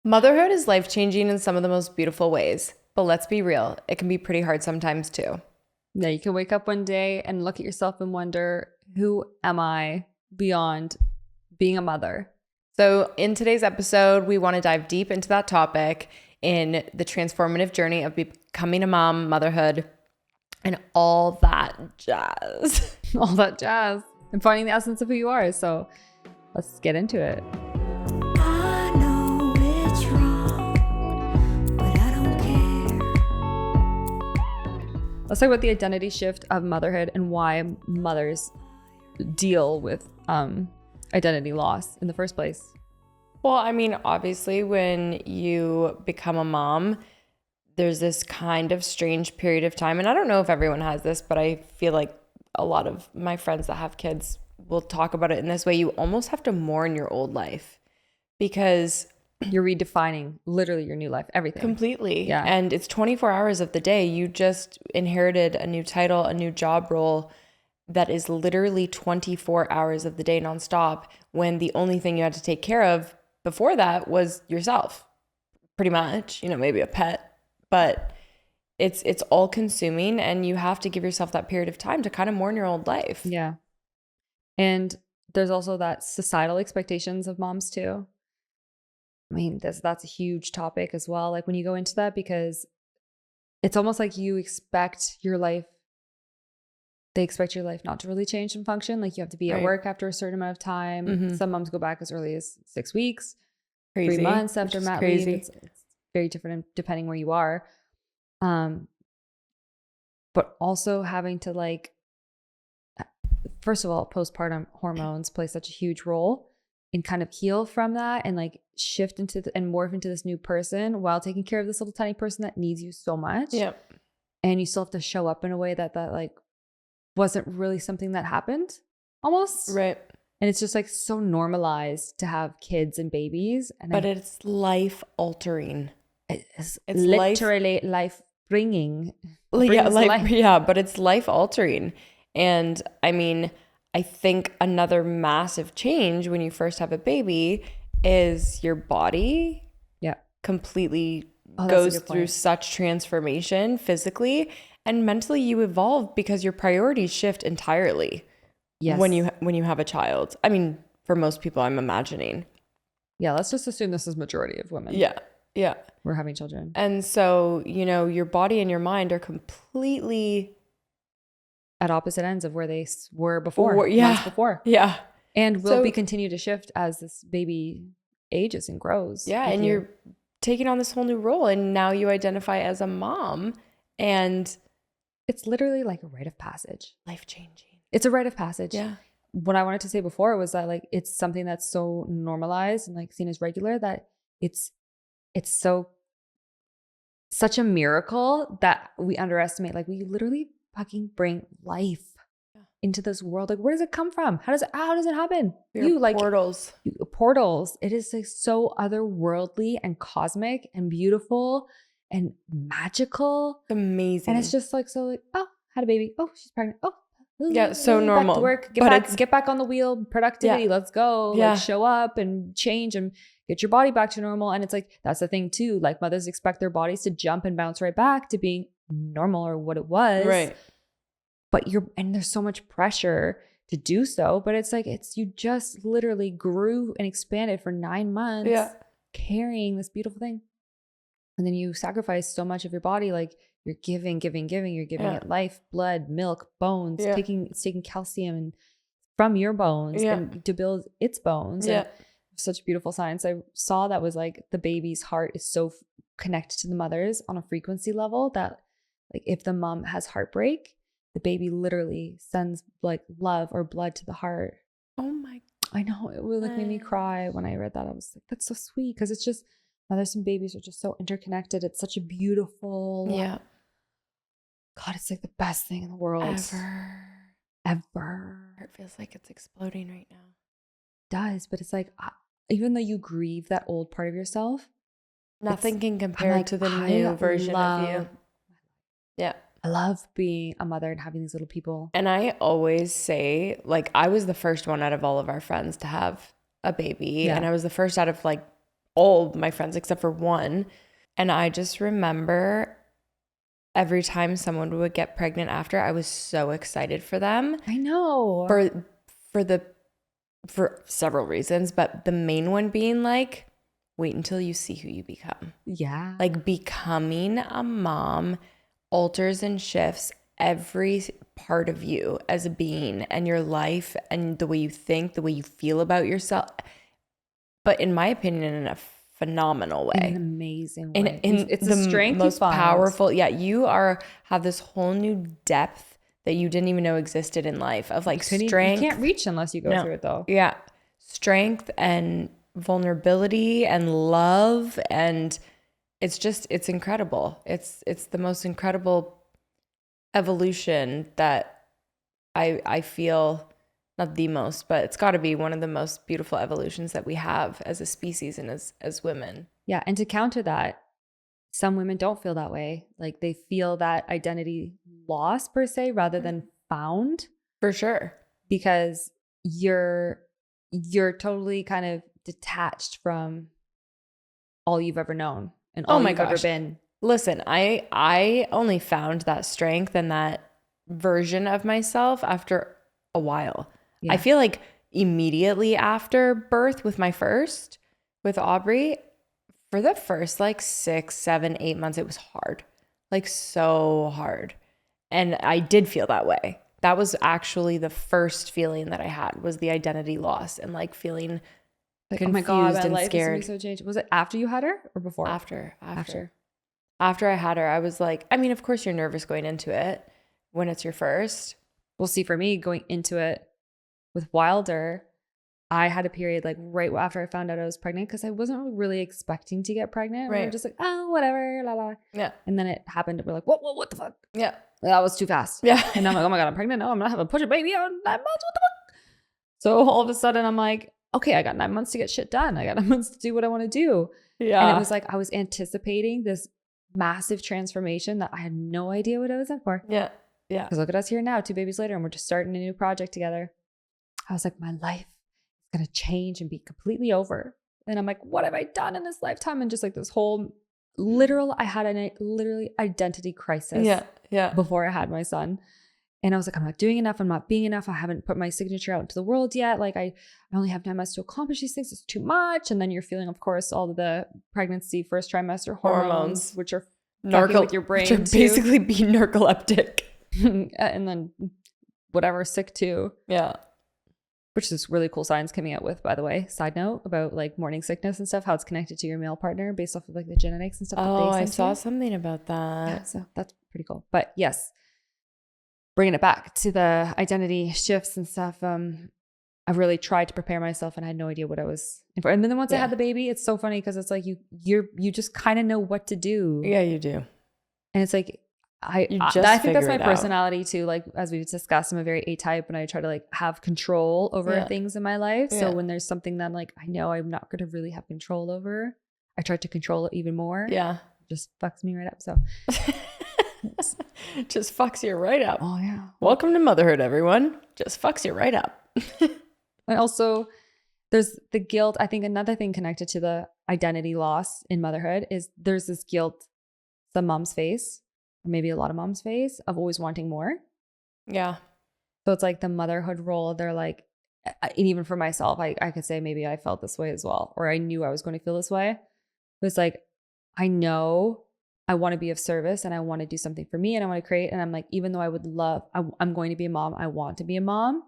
Motherhood is life-changing in some of the most beautiful ways, but let's be real, it can be pretty hard sometimes too. Yeah, you can wake up one day and look at yourself and wonder, who am I beyond being a mother? So in today's episode, we want to dive deep into that topic in the transformative journey of becoming a mom, motherhood, and all that jazz. All that jazz. And finding the essence of who you are. So let's get into it. I know it's wrong, but I don't care. Let's talk about the identity shift of motherhood and why mothers deal with identity loss in the first place. Well, I mean, obviously, when you become a mom, there's this kind of strange period of time. And I don't know if everyone has this, but I feel like a lot of my friends that have kids will talk about it in this way. You almost have to mourn your old life because You're redefining literally your new life, everything. completely. Yeah. And it's 24 hours of the day. You just inherited a new title, a new job role that is literally 24 hours of the day nonstop, when the only thing you had to take care of before that was yourself, pretty much, maybe a pet, but it's all consuming, and you have to give yourself that period of time to kind of mourn your old life. Yeah. And there's also that societal expectations of moms too. I mean, that's a huge topic as well. Like when you go into that, because it's almost like you expect your life, they expect your life not to really change and function. Like you have to be at Right. work after a certain amount of time. Mhm. Some moms go back as early as 6 weeks, Crazy. 3 months Which after is mat crazy. leave. It's very different depending where you are. But also having to first of all, postpartum hormones play such a huge role in kind of heal from that and shift into and morph into this new person while taking care of this little tiny person that needs you so much. Yeah. And you still have to show up in a way that wasn't really something that happened almost. Right. And it's just so normalized to have kids and babies. But it's life altering. It's it's literally life bringing. Yeah, brings life. yeah, but it's life altering. And I mean, I think another massive change when you first have a baby is your body Yeah. completely Oh, that's a goes good through point. such transformation physically, and mentally you evolve because your priorities shift entirely. Yes. When you have a child. I mean, for most people, I'm imagining. Yeah, let's just assume this is majority of women. Yeah. Yeah. We're having children. And so, your body and your mind are completely At opposite ends of where they were before. Yeah. Months before. Yeah. And will So- be continue to shift as this baby ages and grows. Yeah, with and you. you're taking on this whole new role, and now you identify as a mom, and It's literally like a rite of passage. life-changing. It's a rite of passage. Yeah. What I wanted to say before was that it's something that's so normalized and seen as regular that it's such a miracle that we underestimate. We literally fucking bring life into this world. Where does it come from? How does it happen? Portals. Portals. It is so otherworldly and cosmic and beautiful and magical. Amazing. And it's just oh, had a baby. Oh, she's pregnant. Oh, Yeah, so back normal. to work. But Get back on the wheel. Productivity. Yeah. Let's go. Yeah. Show up and change and get your body back to normal. And it's that's the thing too. Mothers expect their bodies to jump and bounce right back to being normal or what it was. Right. But there's so much pressure to do so. But it's you just literally grew and expanded for 9 months. Yeah. Carrying this beautiful thing. And then you sacrifice so much of your body. You're giving. You're giving Yeah. it life, blood, milk, bones, Yeah. it's taking calcium from your bones Yeah. and to build its bones. Yeah. And such beautiful science. I saw that was the baby's heart is so connected to the mother's on a frequency level that if the mom has heartbreak, the baby literally sends love or blood to the heart. Oh my. I know, it would made me cry when I read that. I was that's so sweet, because it's just mothers and babies are just so interconnected. It's such a beautiful, Yeah. God, it's the best thing in the world. Ever. It feels like it's exploding right now. It does, but it's even though you grieve that old part of yourself, Nothing can compare I'm to the I new version of love- you. Yeah. I love being a mother and having these little people. And I always say, I was the first one out of all of our friends to have a baby. Yeah. And I was the first out of all my friends except for one. And I just remember every time someone would get pregnant after, I was so excited for them. I know. For several reasons, but the main one being like, wait until you see who you become. Yeah. Like becoming a mom alters and shifts every part of you as a being and your life and the way you think, the way you feel about yourself. But in my opinion, in a phenomenal way. In an amazing way. It's the the strength most you find. powerful. Yeah, you have this whole new depth that you didn't even know existed in life of like strength. You can't reach unless you go through it though. Yeah. Strength and vulnerability and love. And it's incredible. It's the most incredible evolution that I feel, not the most, but it's got to be one of the most beautiful evolutions that we have as a species and as women. Yeah. And to counter that, some women don't feel that way. Like they feel that identity loss per se rather than found, For sure. because you're totally kind of detached from all you've ever known and all you've ever been. Listen, I only found that strength and that version of myself after a while. Yeah. I feel like immediately after birth with Aubrey, for the first like 6, 7, 8 months, it was hard, like so hard. And I did feel that way. That was actually the first feeling that I had, was the identity loss and like feeling Like, confused oh my God, my and life scared. is so changed. Was it after you had her or before? After I had her, I was like, I mean, of course you're nervous going into it when it's your first. Well, see, for me, going into it with Wilder, I had a period like right after I found out I was pregnant because I wasn't really expecting to get pregnant. We were Right. just like, oh, whatever, la la. Yeah. And then it happened. We're like, what the fuck? Yeah. That was too fast. Yeah. And I'm like, oh my God, I'm pregnant. No, I'm not having to push a baby on 9 months. What the fuck? So all of a sudden I'm like, okay, I got 9 months to get shit done. I got 9 months to do what I want to do. Yeah. And it was like, I was anticipating this massive transformation that I had no idea what I was in for. Yeah. Yeah. Because look at us here now, 2 babies later, and we're just starting a new project together. I was like, my life is going to change and be completely over. And I'm like, what have I done in this lifetime? And just like this whole I had a literally identity crisis before I had my son. And I was like, I'm not doing enough. I'm not being enough. I haven't put my signature out into the world yet. Like I only have 9 months to accomplish these things. It's too much. And then you're feeling, of course, all of the pregnancy, first trimester hormones, which are fucking with your brain which are too. basically being narcoleptic. And then whatever, sick too. Yeah. Which is really cool science coming out with, by the way. Side note about like morning sickness and stuff, how it's connected to your male partner based off of like the genetics and stuff. Oh, that they I saw sent something about that. Yeah, so that's pretty cool. But yes, bringing it back to the identity shifts and stuff. I really tried to prepare myself and I had no idea what I was in for. And then once I had the baby, it's so funny because it's like you just kind of know what to do. Yeah, you do. And it's like I think that's my personality too. Like as we've discussed, I'm a very A-type and I try to like have control over things in my life. So when there's something that like I know I'm not going to really have control over, I try to control it even more. Yeah. It just fucks me right up. So just fucks you right up. Oh yeah. Welcome to motherhood, everyone. Just fucks you right up. And also there's the guilt. I think another thing connected to the identity loss in motherhood is there's this guilt some moms face, or maybe a lot of moms face, of always wanting more. Yeah. So it's like the motherhood role. They're like, and even for myself, I could say maybe I felt this way as well, or I knew I was going to feel this way. It was like, I know I want to be of service and I want to do something for me and I want to create. And I'm like, even though I would love, I'm going to be a mom. I want to be a mom.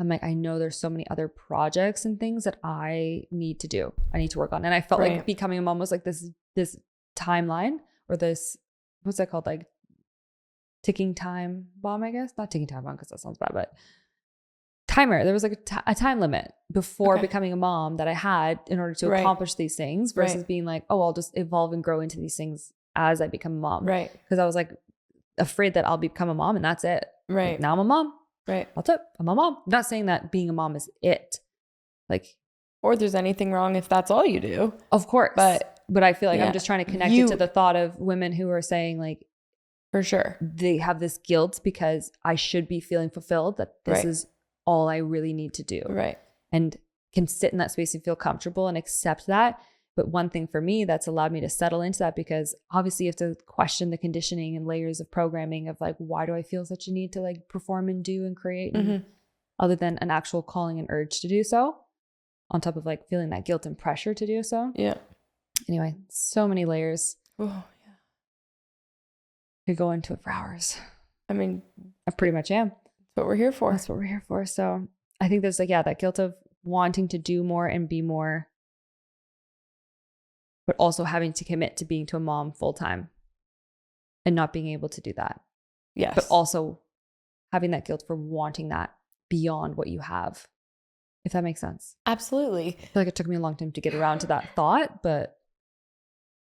I'm like, I know there's so many other projects and things that I need to do. I need to work on. And I felt like becoming a mom was like this timeline or this, what's that called? Like ticking time bomb, I guess. Not ticking time bomb because that sounds bad, but timer. There was like a time limit before becoming a mom that I had in order to accomplish these things versus being like, oh, I'll just evolve and grow into these things as I become a mom. Right. Because I was like afraid that I'll become a mom and that's it. Right. Like, now I'm a mom. Right. That's it. I'm a mom. I'm not saying that being a mom is it. Like, or there's anything wrong if that's all you do. Of course. But I feel like I'm just trying to connect it to the thought of women who are saying like, for sure, they have this guilt because I should be feeling fulfilled that this is all I really need to do. Right. And can sit in that space and feel comfortable and accept that But one thing for me that's allowed me to settle into that, because obviously you have to question the conditioning and layers of programming of like, why do I feel such a need to like perform and do and create, and other than an actual calling and urge to do so, on top of like feeling that guilt and pressure to do so. Yeah. Anyway, so many layers. Oh, yeah. Could go into it for hours. I mean, I pretty much am. that's what we're here for. That's what we're here for. So I think there's like, yeah, that guilt of wanting to do more and be more, but also having to commit to being to a mom full time and not being able to do that. Yes. But also having that guilt for wanting that beyond what you have, if that makes sense. Absolutely. I feel like it took me a long time to get around to that thought, but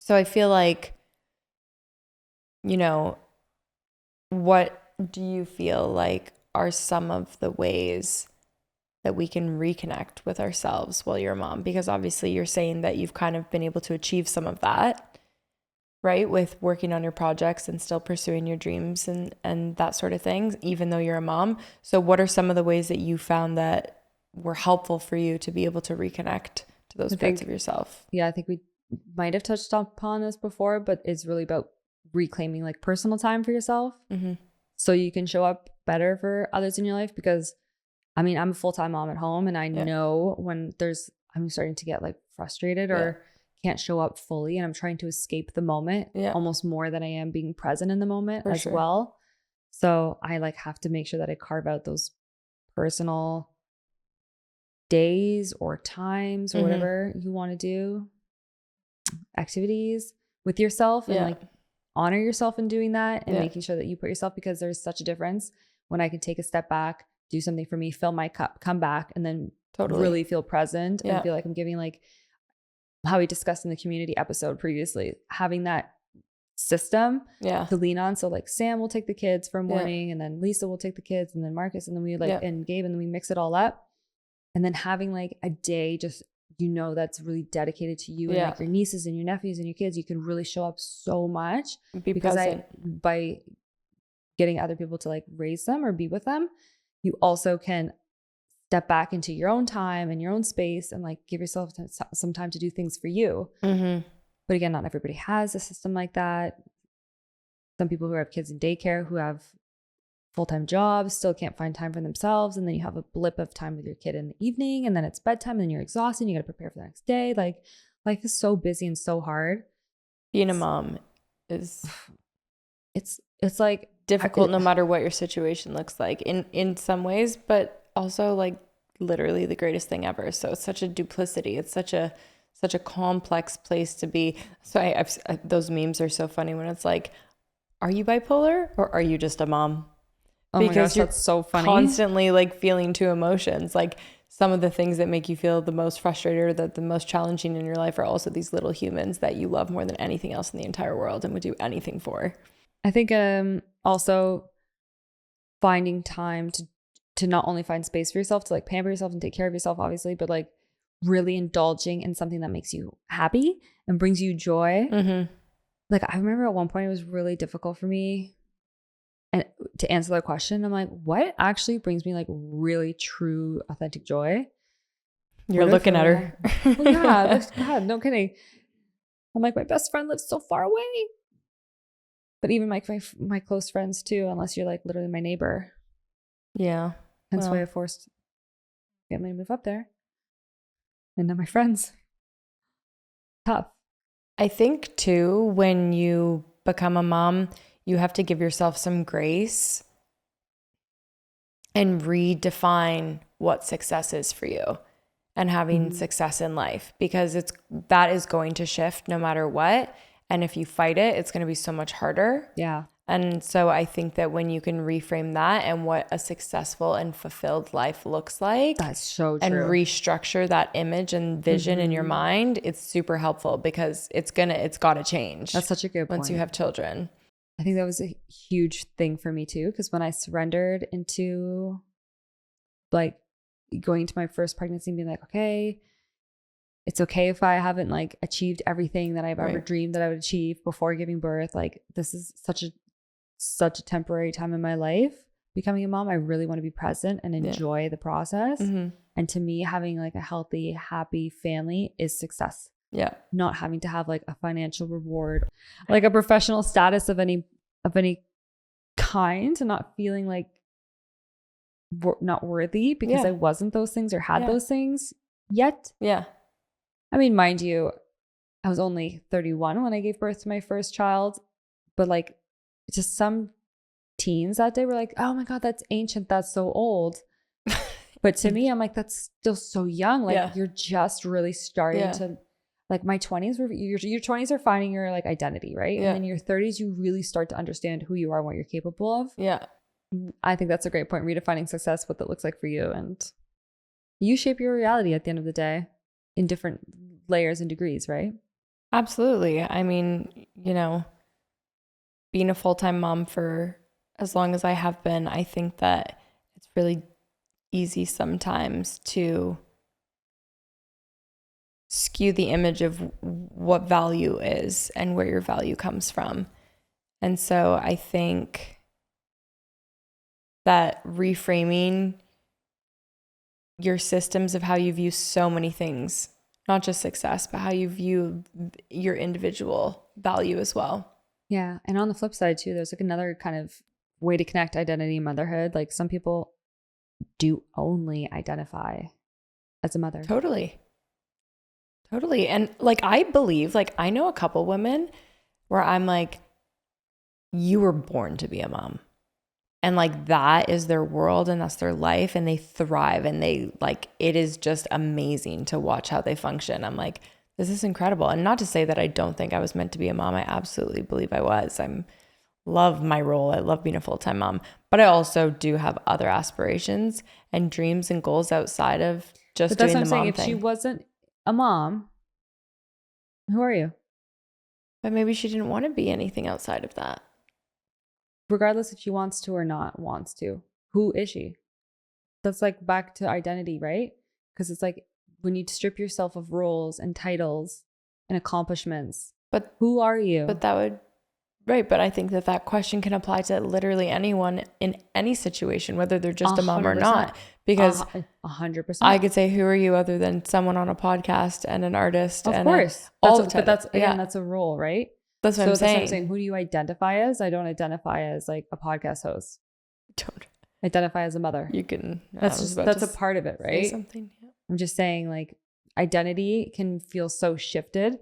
So I feel like, you know, what do you feel like are some of the ways that we can reconnect with ourselves while you're a mom? Because obviously you're saying that you've kind of been able to achieve some of that, right? With working on your projects and still pursuing your dreams and that sort of thing, even though you're a mom. So what are some of the ways that you found that were helpful for you to be able to reconnect to those parts of yourself? yeah, I think we might have touched upon this before, but it's really about reclaiming like personal time for yourself, so you can show up better for others in your life. Because I mean, I'm a full-time mom at home, and I know when I'm starting to get like frustrated or can't show up fully, and I'm trying to escape the moment almost more than I am being present in the moment as well. So I like have to make sure that I carve out those personal days or times or whatever you want to do, activities with yourself, and like honor yourself in doing that, and making sure that you put yourself, because there's such a difference when I can take a step back, do something for me, fill my cup, come back, and then really feel present and feel like I'm giving, like how we discussed in the community episode previously, having that system to lean on. So like Sam will take the kids for a morning, and then Lisa will take the kids, and then Marcus, and then we like and Gabe, and then we mix it all up. And then having like a day just, you know, that's really dedicated to you and like your nieces and your nephews and your kids. You can really show up so much because by getting other people to like raise them or be with them, you also can step back into your own time and your own space and like give yourself some time to do things for you. But again, not everybody has a system like that. Some people who have kids in daycare, who have full-time jobs, still can't find time for themselves. And then you have a blip of time with your kid in the evening, and then it's bedtime, and then you're exhausted, and you got to prepare for the next day. Like life is so busy and so hard. Being a mom is it's like difficult no matter what your situation looks like in some ways, but also like literally the greatest thing ever. So it's such a duplicity. It's such a complex place to be. So those memes are so funny when it's like, are you bipolar or are you just a mom? Oh because my gosh, that's so funny. Constantly like feeling two emotions. Like some of the things that make you feel the most frustrated or the most challenging in your life are also these little humans that you love more than anything else in the entire world and would do anything for. I think also finding time to not only find space for yourself, to like pamper yourself and take care of yourself, obviously, but like really indulging in something that makes you happy and brings you joy. Like I remember at one point it was really difficult for me and to answer that question. I'm like, what actually brings me like really true, authentic joy? You're looking at her. Well, yeah, God, no kidding. I'm like, my best friend lives so far away. But even my close friends too, unless you're like literally my neighbor. Yeah. Hence why I forced family to move up there. And now my friends. Tough. I think too, when you become a mom, you have to give yourself some grace and redefine what success is for you and having success in life, because that is going to shift no matter what. And if you fight it, it's going to be so much harder. Yeah. And so I think that when you can reframe that and what a successful and fulfilled life looks like, that's so true, and restructure that image and vision in your mind, it's super helpful because it's got to change. That's such a good point. Once you have children. I think that was a huge thing for me too, because when I surrendered into like going into my first pregnancy and being like, okay, it's okay if I haven't like achieved everything that I've ever dreamed that I would achieve before giving birth. Like this is such a temporary time in my life. Becoming a mom, I really want to be present and enjoy the process. And to me, having like a healthy, happy family is success. Yeah. not having to have like a financial reward, like a professional status of any kind, and not feeling like not worthy because Yeah. I wasn't those things or had Yeah. those things yet. Yeah. I mean, mind you, I was only 31 when I gave birth to my first child, but like just some teens that day were like, oh my God, that's ancient. That's so old. But to me, I'm like, that's still so young. Like Yeah. you're just really starting Yeah. to, like my 20s were, your 20s are finding your like identity, right? Yeah. And then your 30s, you really start to understand who you are and what you're capable of. Yeah. I think that's a great point. Redefining success, what that looks like for you. And you shape your reality at the end of the day in different layers and degrees, right? Absolutely. I mean, you know, being a full-time mom for as long as I have been, I think that it's really easy sometimes to skew the image of what value is and where your value comes from. And so I think that reframing your systems of how you view so many things, not just success, but how you view your individual value as well. Yeah. And on the flip side too, there's like another kind of way to connect identity and motherhood. Like some people do only identify as a mother. Totally. And like, I believe, like, I know a couple women where I'm like, you were born to be a mom. And like, that is their world and that's their life, and they thrive, and they like, it is just amazing to watch how they function. I'm like, this is incredible. And not to say that I don't think I was meant to be a mom. I absolutely believe I was. Love my role. I love being a full-time mom, but I also do have other aspirations and dreams and goals outside of just But that's doing what the I'm mom saying. If thing. she wasn't a mom, who are you? But maybe she didn't want to be anything outside of that. Regardless if she wants to or not wants to, who is she? That's like back to identity, right? Because it's like when you strip yourself of roles and titles and accomplishments, But who are you? But that would, right. But I think that question can apply to literally anyone in any situation, whether they're just a mom or 100%. not. Because 100%. I could say, who are you other than someone on a podcast and an artist? Of and course. But that's, again, yeah. that's a role, right? That's what I'm saying. Who do you identify as? I don't identify as like a podcast host. Don't. Identify as a mother. You can. That's a part of it, Say right? something. Yeah. I'm just saying, like, identity can feel so shifted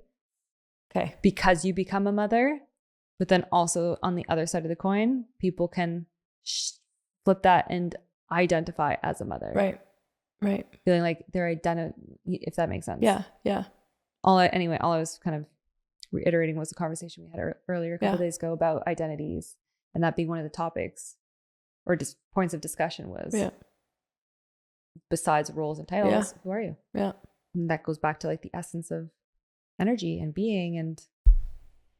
Okay. because you become a mother, but then also on the other side of the coin, people can flip that and identify as a mother. Right. Feeling like they're if that makes sense. Yeah. All I was kind of reiterating was the conversation we had earlier a couple Yeah. days ago about identities, and that being one of the topics or just points of discussion was, besides roles and titles, who are you? Yeah. And that goes back to like the essence of energy and being and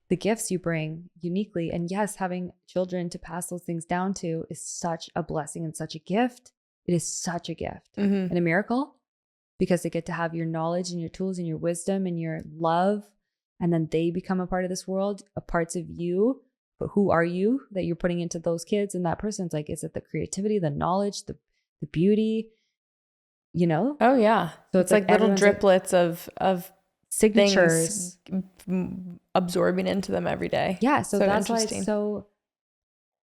the gifts you bring uniquely. And yes, having children to pass those things down to is such a blessing and such a gift. It is such a gift Mm-hmm. and a miracle, because they get to have your knowledge and your tools and your wisdom and your love. And then they become a part of this world, a parts of you. But who are you that you're putting into those kids and that person? It's like, is it the creativity, the knowledge, the beauty, you know? Oh yeah. So it's like little everyone's like driplets of signatures absorbing into them every day. Yeah. So that's why interesting. it's so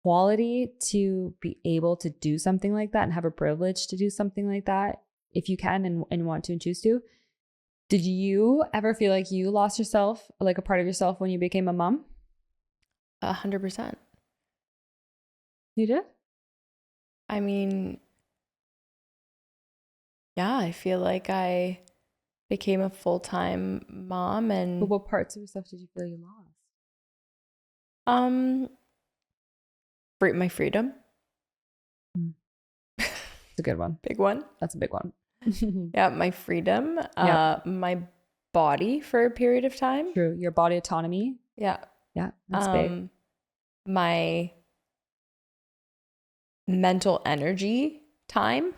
quality to be able to do something like that and have a privilege to do something like that if you can and want to and choose to. Did you ever feel like you lost yourself, like a part of yourself, when you became a mom? 100%. You did? I mean, yeah, I feel like I became a full-time mom, and But what parts of yourself did you feel you lost? my freedom. It's a good one. Big one. That's a big one. Yeah, my freedom. Yeah. My body for a period of time. True. Your body autonomy. Yeah. Yeah, that's big. My mental energy time.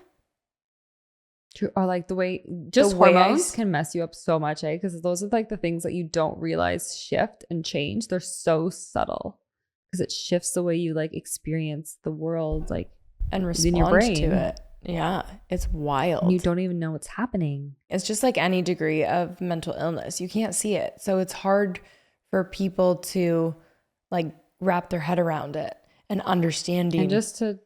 True. Or like the way just The way I hormones s- can mess you up so much, eh? Because those are like the things that you don't realize shift and change. They're so subtle because it shifts the way you like experience the world, like And in your respond brain. to it. Yeah, it's And wild. you don't even know what's happening. It's just like any degree of mental illness. You can't see it. So it's hard for people to like wrap their head around it and understanding. And just to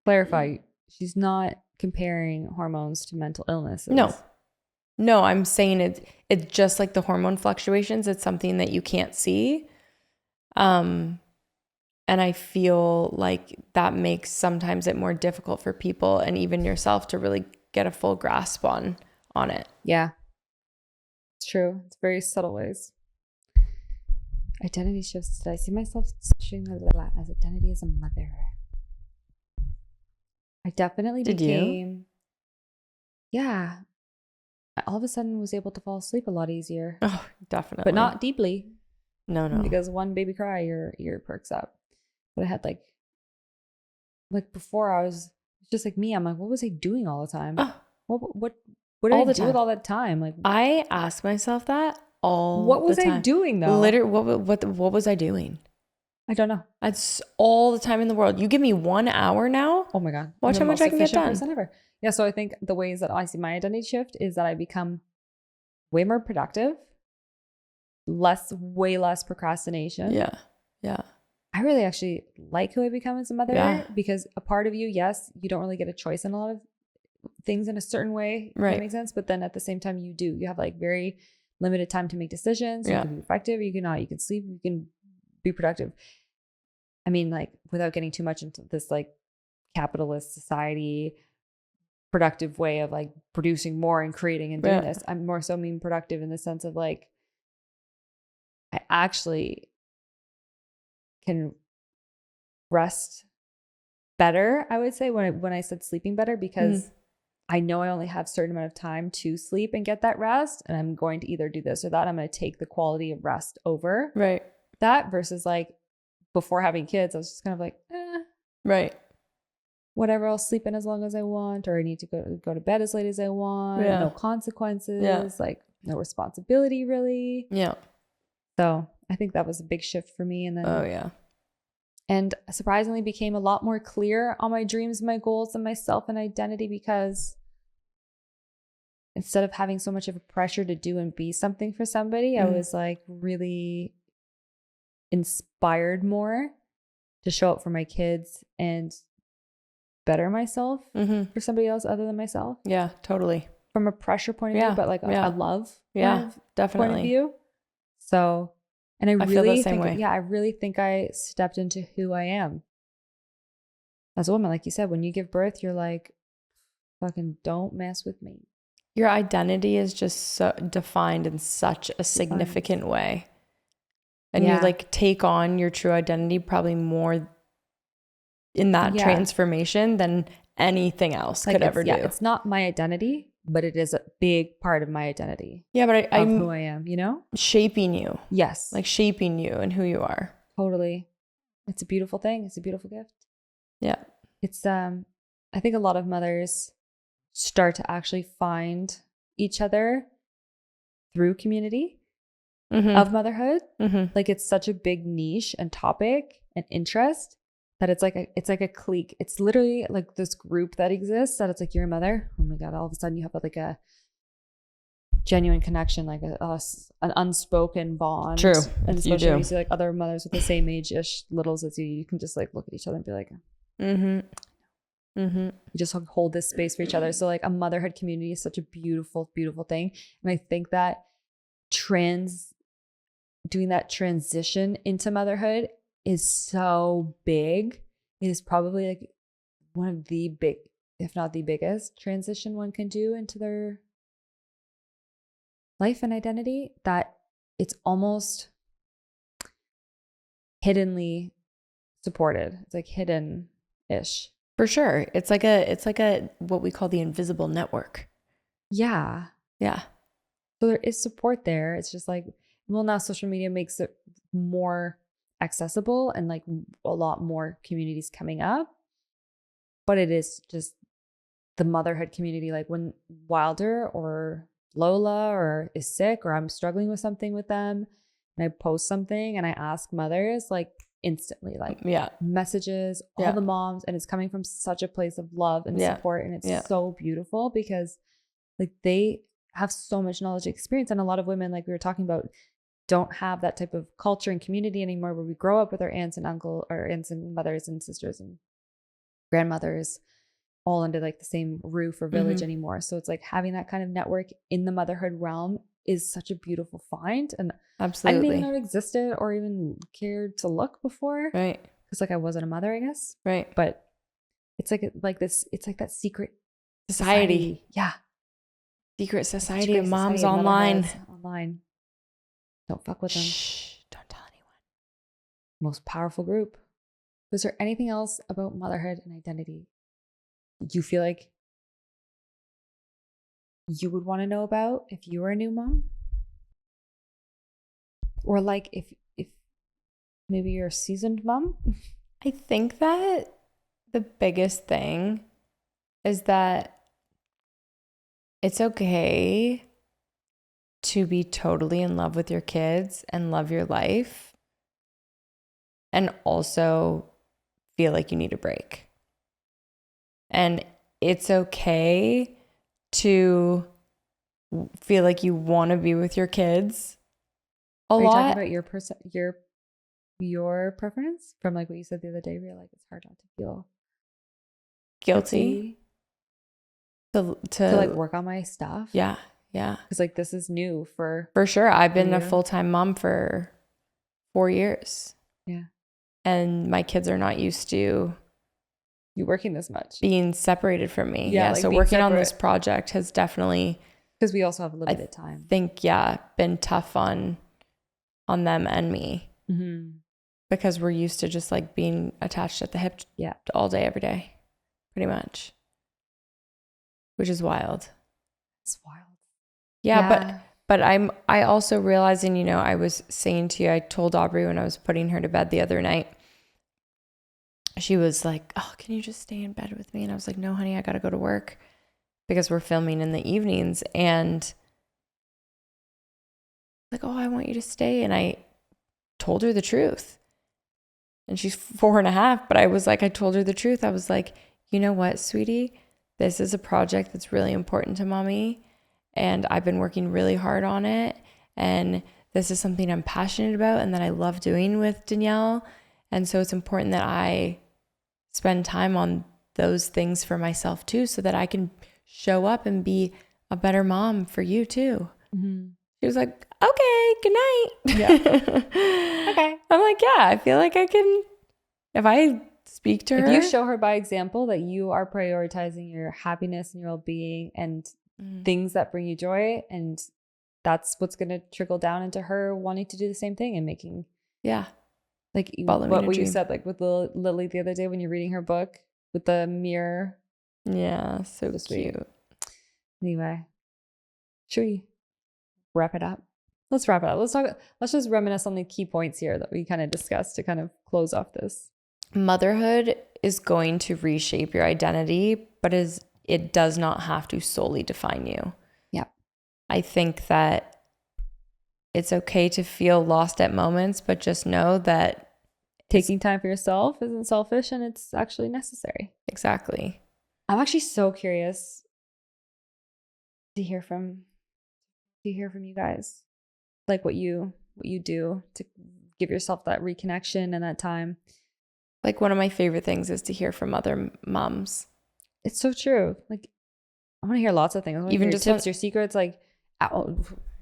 clarify, she's not comparing hormones to mental illnesses. No, I'm saying it's just like the hormone fluctuations. It's something that you can't see. And I feel like that makes sometimes it more difficult for people and even yourself to really get a full grasp on it. Yeah. It's true. It's very subtle ways. Identity shifts. Did I see myself switching as identity as a mother? I definitely Did you? became. Yeah. I all of a sudden was able to fall asleep a lot easier. Oh, definitely. But not deeply. No. Because one baby cry, your ear perks up. But I had like before I was just like me. I'm like, what was I doing all the time? Oh, What did all I the do with time. all that time? Like, I ask myself that all what was the time. I doing though? Literally, what was I doing? I don't know. That's all the time in the world. You give me 1 hour now. Oh my God. Watch I'm the how much most I can get efficient done. person ever. Yeah. So I think the ways that I see my identity shift is that I become way more productive, way less procrastination. Yeah. I really actually like who I become as a mother Yeah. because a part of you, yes, you don't really get a choice in a lot of things in a certain way. If Right. that makes sense. But then at the same time, you do. You have like very limited time to make decisions. Yeah. You can be effective. You cannot. You can sleep. You can be productive. I mean, like without getting too much into this like capitalist society productive way of like producing more and creating and doing Yeah. this. I'm more so mean productive in the sense of like I actually can rest better, I would say, when I said sleeping better, because I know I only have a certain amount of time to sleep and get that rest, and I'm going to either do this or that. I'm going to take the quality of rest over Right. that versus like before having kids, I was just kind of like, Right. whatever, I'll sleep in as long as I want, or I need to go to bed as late as I want. Yeah. No consequences, Yeah. like no responsibility really. Yeah. So I think that was a big shift for me. And then Oh yeah. and surprisingly became a lot more clear on my dreams, my goals, and myself and identity, because instead of having so much of a pressure to do and be something for somebody, I was like really inspired more to show up for my kids and better myself for somebody else other than myself. Yeah, totally. From a pressure point of view, but like a love definitely. point of view. So, and I feel really the same think, way. I really think I stepped into who I am as a woman. Like you said, when you give birth, you're like, fucking don't mess with me. Your identity is just so defined in such a significant way. And you like take on your true identity probably more in that transformation than anything else could ever do. It's not my identity, but it is a big part of my identity. Yeah, but I'm who I am, you know? Shaping you. Yes. Like shaping you and who you are. Totally. It's a beautiful thing. It's a beautiful gift. Yeah. It's I think a lot of mothers start to actually find each other through community of motherhood. Like it's such a big niche and topic and interest that it's like a clique. It's literally like this group that exists that it's like, you're a mother. Oh my God. All of a sudden you have like a genuine connection, like an unspoken bond. True. And You especially do. when you see like other mothers with the same age-ish littles as you can just like look at each other and be like, you just hold this space for each other. So like a motherhood community is such a beautiful, beautiful thing. And I think that doing that transition into motherhood is so big. It is probably like one of the big, if not the biggest transition one can do into their life and identity, that it's almost hiddenly supported. It's like hidden-ish. For sure. It's like a what we call the invisible network. Yeah. Yeah. So there is support there. It's just like, well, now social media makes it more accessible and like a lot more communities coming up. But it is just the motherhood community. Like when Wilder or Lola or is sick or I'm struggling with something with them and I post something and I ask mothers, like instantly, like Yeah. messages, all Yeah. the moms, and it's coming from such a place of love and Yeah. support. And it's Yeah. so beautiful because like they have so much knowledge and experience. And a lot of women, like we were talking about, don't have that type of culture and community anymore where we grow up with our aunts and uncle or aunts and mothers and sisters and grandmothers all under like the same roof or village anymore. So it's like having that kind of network in the motherhood realm is such a beautiful find. And Absolutely. I didn't even know it existed or even cared to look before. Right. Because like I wasn't a mother, I guess. Right. But it's like this, it's like that secret Society. Yeah. Secret It's a society secret of moms society of online. motherheads online. Don't fuck with them. Shh. Don't tell anyone. Most powerful group. Was there anything else about motherhood and identity you feel like you would want to know about if you were a new mom? Or like if maybe you're a seasoned mom? I think that the biggest thing is that it's okay to be totally in love with your kids and love your life and also feel like you need a break. And it's okay to feel like you want to be with your kids a Are you talking lot. about your preference from like what you said the other day where you're like it's hard not to feel Guilty to like work on my stuff? Yeah. Because like this is new for For sure. I've been a you. full-time mom for 4 years. Yeah. And my kids are not used to you working this much. being separated from me. Yeah, Yeah. like So being working on this separate. project has definitely, Because we also have limited time. been tough on them and me Mm-hmm. because we're used to just like being attached at the hip all day, every day, pretty much, which is wild. It's wild. Yeah. But I also realizing, I was saying to you, I told Aubrey when I was putting her to bed the other night, she was like, oh, can you just stay in bed with me? And I was like, no, honey, I got to go to work because we're filming in the evenings. And like, oh, I want you to stay. And I told her the truth. And she's 4.5, but I told her the truth. I was like, you know what, sweetie, this is a project that's really important to mommy. And I've been working really hard on it. And this is something I'm passionate about and that I love doing with Danielle. And so it's important that I spend time on those things for myself too, so that I can show up and be a better mom for you too. Mm-hmm. She was like, okay, good night. Yeah. Okay. I'm like, yeah, I feel like I can, if I speak to her. If you show her by example that you are prioritizing your happiness and your well-being and things that bring you joy, and that's what's going to trickle down into her wanting to do the same thing and making like what you said, like with Lily the other day when you're reading her book with the mirror. Yeah, so sweet. cute. Anyway, should we wrap it up? Let's wrap it up. Let's just reminisce on the key points here that we kind of discussed to kind of close off this. Motherhood is going to reshape your identity, but it does not have to solely define you. Yeah. I think that it's okay to feel lost at moments, but just know that taking time for yourself isn't selfish and it's actually necessary. Exactly. I'm actually so curious to hear from you guys, like what you do to give yourself that reconnection and that time. Like one of my favorite things is to hear from other moms. It's so true. Like I want to hear lots of things. Even just tips, your secrets. Like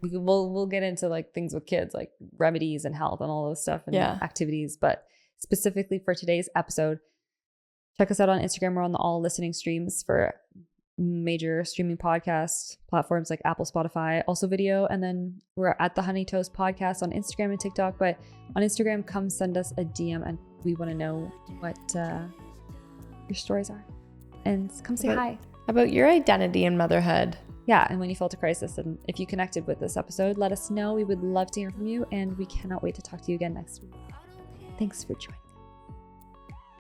we'll get into like things with kids, like remedies and health and all those stuff and activities. But specifically for today's episode, check us out on Instagram. We're on all listening streams for major streaming podcast platforms like Apple, Spotify, also video. And then we're at the Honey Toast Podcast on Instagram and TikTok. But on Instagram, come send us a DM and we want to know what your stories are. And come say hi. About your identity in motherhood. Yeah, and when you felt a crisis, and if you connected with this episode, let us know. We would love to hear from you, and we cannot wait to talk to you again next week. Thanks for joining.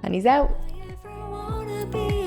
Honey's out. If I wanna be